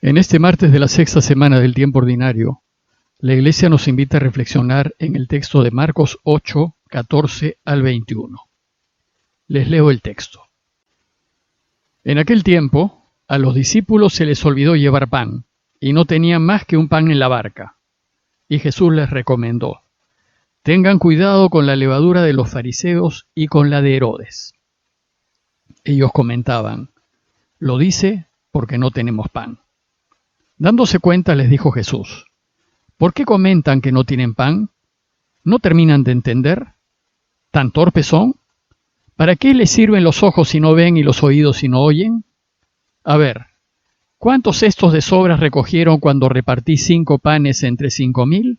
En este martes de la sexta semana del tiempo ordinario, la Iglesia nos invita a reflexionar en el texto de Marcos 8, 14 al 21. Les leo el texto. En aquel tiempo, a los discípulos se les olvidó llevar pan, y no tenían más que un pan en la barca. Y Jesús les recomendó: tengan cuidado con la levadura de los fariseos y con la de Herodes. Ellos comentaban: lo dice porque no tenemos pan. Dándose cuenta, les dijo Jesús: ¿por qué comentan que no tienen pan? ¿No terminan de entender? ¿Tan torpes son? ¿Para qué les sirven los ojos si no ven y los oídos si no oyen? A ver, ¿cuántos cestos de sobras recogieron cuando repartí 5 panes entre 5,000?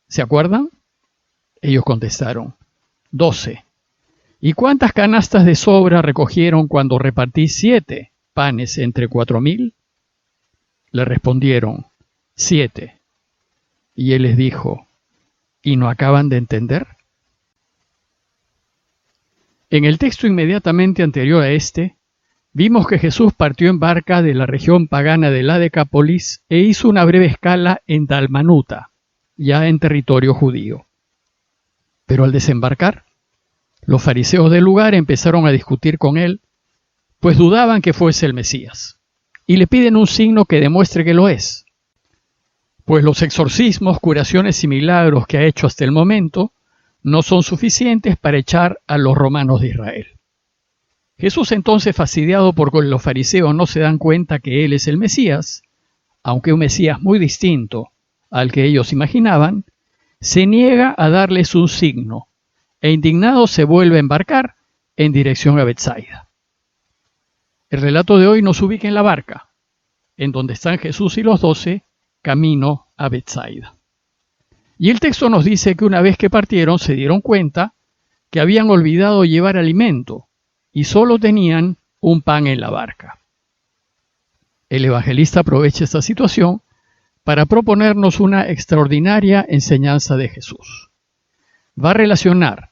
¿Se acuerdan? Ellos contestaron: 12. ¿Y cuántas canastas de sobra recogieron cuando repartí 7 panes entre 4,000? Le respondieron: 7. Y él les dijo: ¿y no acaban de entender? En el texto inmediatamente anterior a este, vimos que Jesús partió en barca de la región pagana de la Decápolis e hizo una breve escala en Dalmanuta, ya en territorio judío. Pero al desembarcar, los fariseos del lugar empezaron a discutir con él, pues dudaban que fuese el Mesías, y le piden un signo que demuestre que lo es. Pues los exorcismos, curaciones y milagros que ha hecho hasta el momento no son suficientes para echar a los romanos de Israel. Jesús, entonces, fastidiado porque los fariseos no se dan cuenta que él es el Mesías, aunque un Mesías muy distinto al que ellos imaginaban, se niega a darles un signo, e indignado se vuelve a embarcar en dirección a Betsaida. El relato de hoy nos ubica en la barca, en donde están Jesús y los 12, camino a Betsaida. Y el texto nos dice que una vez que partieron se dieron cuenta que habían olvidado llevar alimento y solo tenían un pan en la barca. El evangelista aprovecha esta situación para proponernos una extraordinaria enseñanza de Jesús. Va a relacionar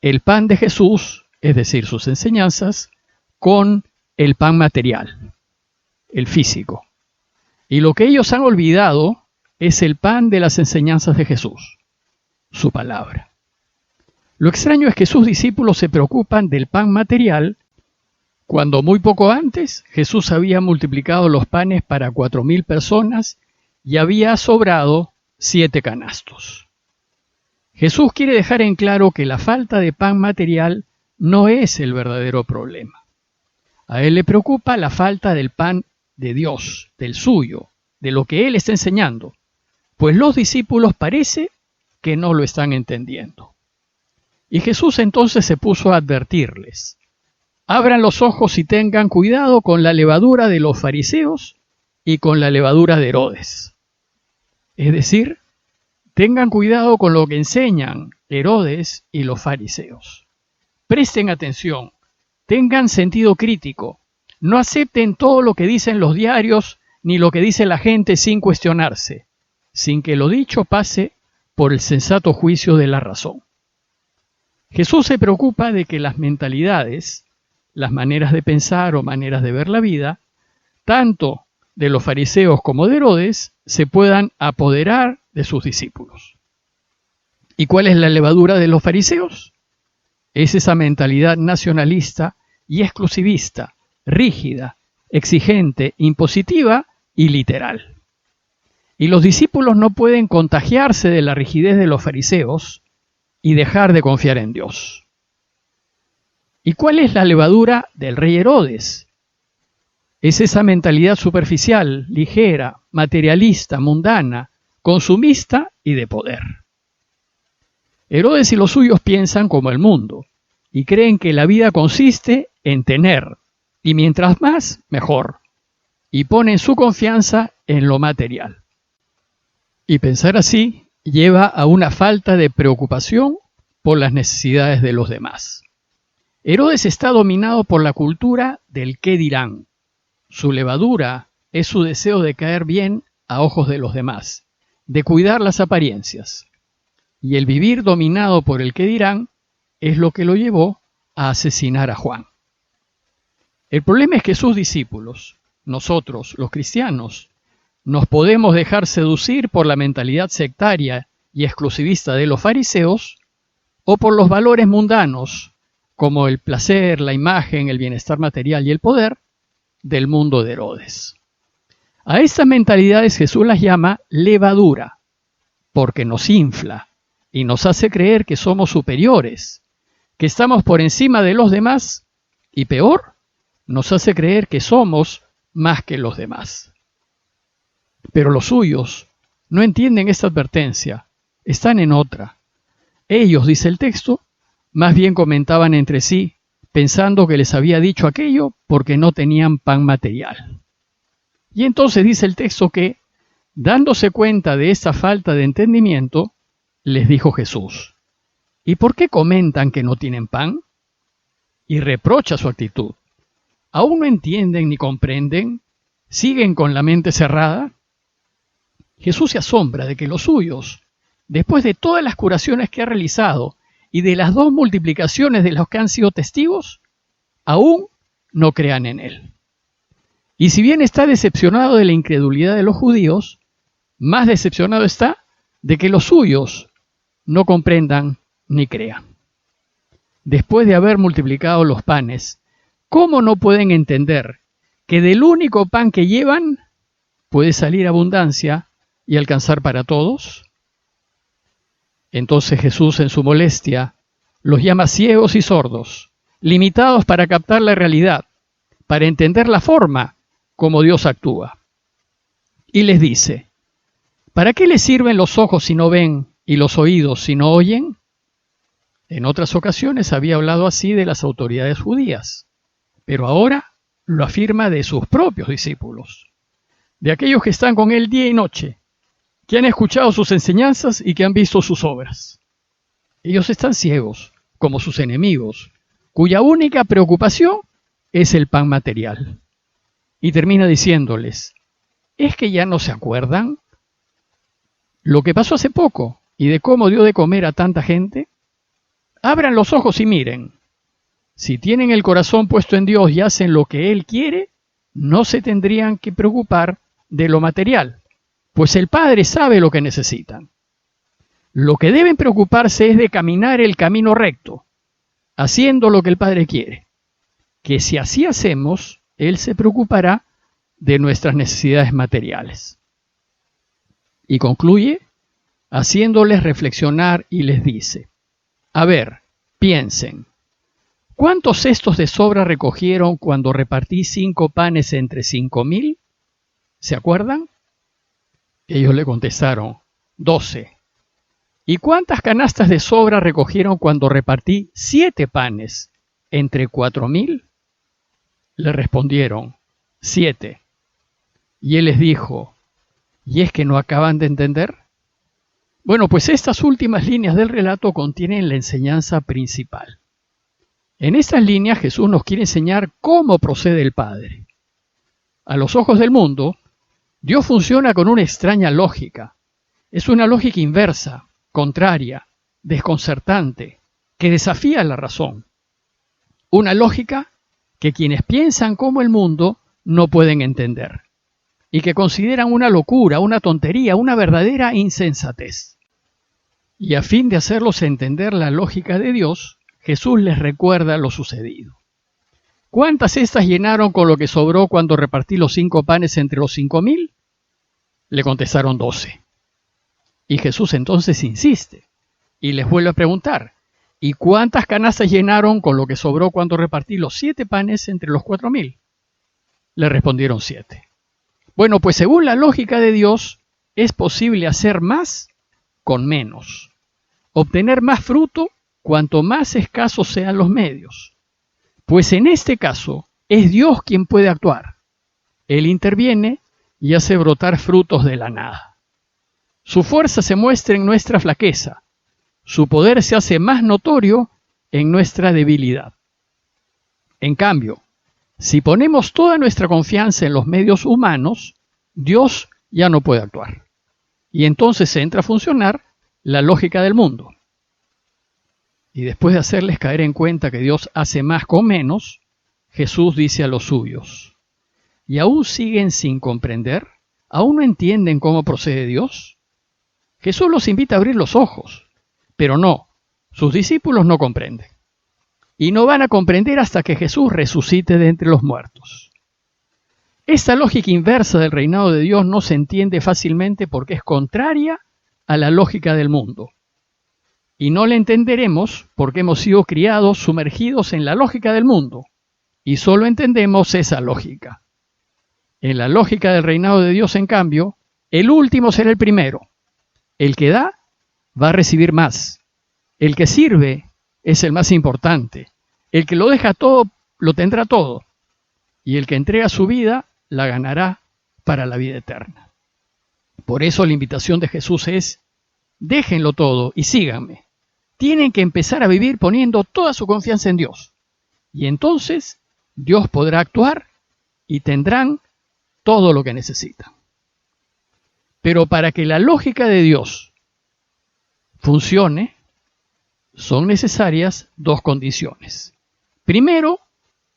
el pan de Jesús, es decir, sus enseñanzas, con el pan material, el físico. Y lo que ellos han olvidado es el pan de las enseñanzas de Jesús, su palabra. Lo extraño es que sus discípulos se preocupan del pan material cuando muy poco antes Jesús había multiplicado los panes para 4,000 personas y había sobrado 7 canastos. Jesús quiere dejar en claro que la falta de pan material no es el verdadero problema. A él le preocupa la falta del pan de Dios, del suyo, de lo que él está enseñando, pues los discípulos parece que no lo están entendiendo. Y Jesús entonces se puso a advertirles: abran los ojos y tengan cuidado con la levadura de los fariseos y con la levadura de Herodes. Es decir, tengan cuidado con lo que enseñan Herodes y los fariseos. Presten atención, tengan sentido crítico, no acepten todo lo que dicen los diarios ni lo que dice la gente sin cuestionarse, sin que lo dicho pase por el sensato juicio de la razón. Jesús se preocupa de que las mentalidades, las maneras de pensar o maneras de ver la vida, tanto de los fariseos como de Herodes, se puedan apoderar de sus discípulos. ¿Y cuál es la levadura de los fariseos? Es esa mentalidad nacionalista y exclusivista, rígida, exigente, impositiva y literal. Y los discípulos no pueden contagiarse de la rigidez de los fariseos y dejar de confiar en Dios. ¿Y cuál es la levadura del rey Herodes? Es esa mentalidad superficial, ligera, materialista, mundana, consumista y de poder. Herodes y los suyos piensan como el mundo y creen que la vida consiste en tener, y mientras más, mejor, y ponen su confianza en lo material. Y pensar así lleva a una falta de preocupación por las necesidades de los demás. Herodes está dominado por la cultura del qué dirán. Su levadura es su deseo de caer bien a ojos de los demás, de cuidar las apariencias. Y el vivir dominado por el qué dirán es lo que lo llevó a asesinar a Juan. El problema es que sus discípulos, nosotros, los cristianos, nos podemos dejar seducir por la mentalidad sectaria y exclusivista de los fariseos o por los valores mundanos, como el placer, la imagen, el bienestar material y el poder del mundo de Herodes. A estas mentalidades Jesús las llama levadura, porque nos infla y nos hace creer que somos superiores, que estamos por encima de los demás y peor, nos hace creer que somos más que los demás. Pero los suyos no entienden esta advertencia, están en otra. Ellos, dice el texto, más bien comentaban entre sí, pensando que les había dicho aquello porque no tenían pan material. Y entonces dice el texto que, dándose cuenta de esta falta de entendimiento, les dijo Jesús, ¿y por qué comentan que no tienen pan? Y reprocha su actitud. ¿Aún no entienden ni comprenden? ¿Siguen con la mente cerrada? Jesús se asombra de que los suyos, después de todas las curaciones que ha realizado y de las 2 multiplicaciones de los que han sido testigos, aún no crean en él. Y si bien está decepcionado de la incredulidad de los judíos, más decepcionado está de que los suyos no comprendan ni crean. Después de haber multiplicado los panes, ¿cómo no pueden entender que del único pan que llevan puede salir abundancia y alcanzar para todos? Entonces Jesús, en su molestia, los llama ciegos y sordos, limitados para captar la realidad, para entender la forma como Dios actúa. Y les dice, ¿para qué les sirven los ojos si no ven y los oídos si no oyen? En otras ocasiones había hablado así de las autoridades judías, pero ahora lo afirma de sus propios discípulos, de aquellos que están con él día y noche, que han escuchado sus enseñanzas y que han visto sus obras. Ellos están ciegos, como sus enemigos, cuya única preocupación es el pan material. Y termina diciéndoles, ¿es que ya no se acuerdan lo que pasó hace poco y de cómo dio de comer a tanta gente? Abran los ojos y miren. Si tienen el corazón puesto en Dios y hacen lo que Él quiere, no se tendrían que preocupar de lo material, pues el Padre sabe lo que necesitan. Lo que deben preocuparse es de caminar el camino recto, haciendo lo que el Padre quiere, que si así hacemos, Él se preocupará de nuestras necesidades materiales. Y concluye haciéndoles reflexionar y les dice, a ver, piensen, ¿cuántos cestos de sobra recogieron cuando repartí 5 panes entre 5,000? ¿Se acuerdan? Ellos le contestaron, 12. ¿Y cuántas canastas de sobra recogieron cuando repartí 7 panes entre 4,000? Le respondieron, 7. Y él les dijo, ¿y es que no acaban de entender? Bueno, pues estas últimas líneas del relato contienen la enseñanza principal. En estas líneas Jesús nos quiere enseñar cómo procede el Padre. A los ojos del mundo, Dios funciona con una extraña lógica. Es una lógica inversa, contraria, desconcertante, que desafía la razón. Una lógica que quienes piensan como el mundo no pueden entender y que consideran una locura, una tontería, una verdadera insensatez. Y a fin de hacerlos entender la lógica de Dios, Jesús les recuerda lo sucedido. ¿Cuántas cestas llenaron con lo que sobró cuando repartí los 5 panes entre los 5,000? Le contestaron 12. Y Jesús entonces insiste y les vuelve a preguntar, ¿y cuántas canastas llenaron con lo que sobró cuando repartí los 7 panes entre los 4,000? Le respondieron 7. Bueno, pues según la lógica de Dios, es posible hacer más con menos, obtener más fruto cuanto más escasos sean los medios. Pues en este caso, es Dios quien puede actuar. Él interviene y hace brotar frutos de la nada. Su fuerza se muestra en nuestra flaqueza. Su poder se hace más notorio en nuestra debilidad. En cambio, si ponemos toda nuestra confianza en los medios humanos, Dios ya no puede actuar. Y entonces entra a funcionar la lógica del mundo. Y después de hacerles caer en cuenta que Dios hace más con menos, Jesús dice a los suyos, ¿y aún siguen sin comprender? ¿Aún no entienden cómo procede Dios? Jesús los invita a abrir los ojos, pero no, sus discípulos no comprenden. Y no van a comprender hasta que Jesús resucite de entre los muertos. Esta lógica inversa del reinado de Dios no se entiende fácilmente porque es contraria a la lógica del mundo. Y no la entenderemos porque hemos sido criados sumergidos en la lógica del mundo, y solo entendemos esa lógica. En la lógica del reinado de Dios, en cambio, el último será el primero. El que da va a recibir más. El que sirve es el más importante. El que lo deja todo, lo tendrá todo. Y el que entrega su vida, la ganará para la vida eterna. Por eso la invitación de Jesús es: déjenlo todo y síganme. Tienen que empezar a vivir poniendo toda su confianza en Dios. Y entonces Dios podrá actuar y tendrán todo lo que necesitan. Pero para que la lógica de Dios funcione, son necesarias dos condiciones. Primero,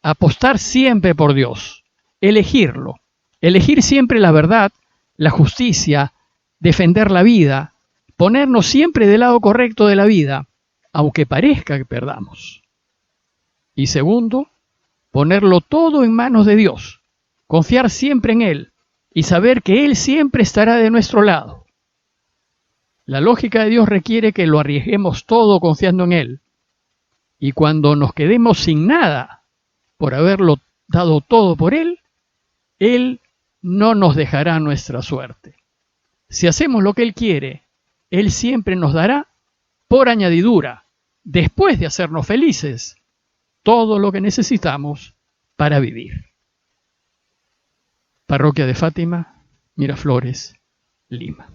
apostar siempre por Dios, elegirlo, elegir siempre la verdad, la justicia, defender la vida, ponernos siempre del lado correcto de la vida, aunque parezca que perdamos. Y segundo, ponerlo todo en manos de Dios, confiar siempre en Él y saber que Él siempre estará de nuestro lado. La lógica de Dios requiere que lo arriesguemos todo confiando en Él. Y cuando nos quedemos sin nada por haberlo dado todo por Él, Él no nos dejará nuestra suerte. Si hacemos lo que Él quiere, Él siempre nos dará, por añadidura, después de hacernos felices, todo lo que necesitamos para vivir. Parroquia de Fátima, Miraflores, Lima.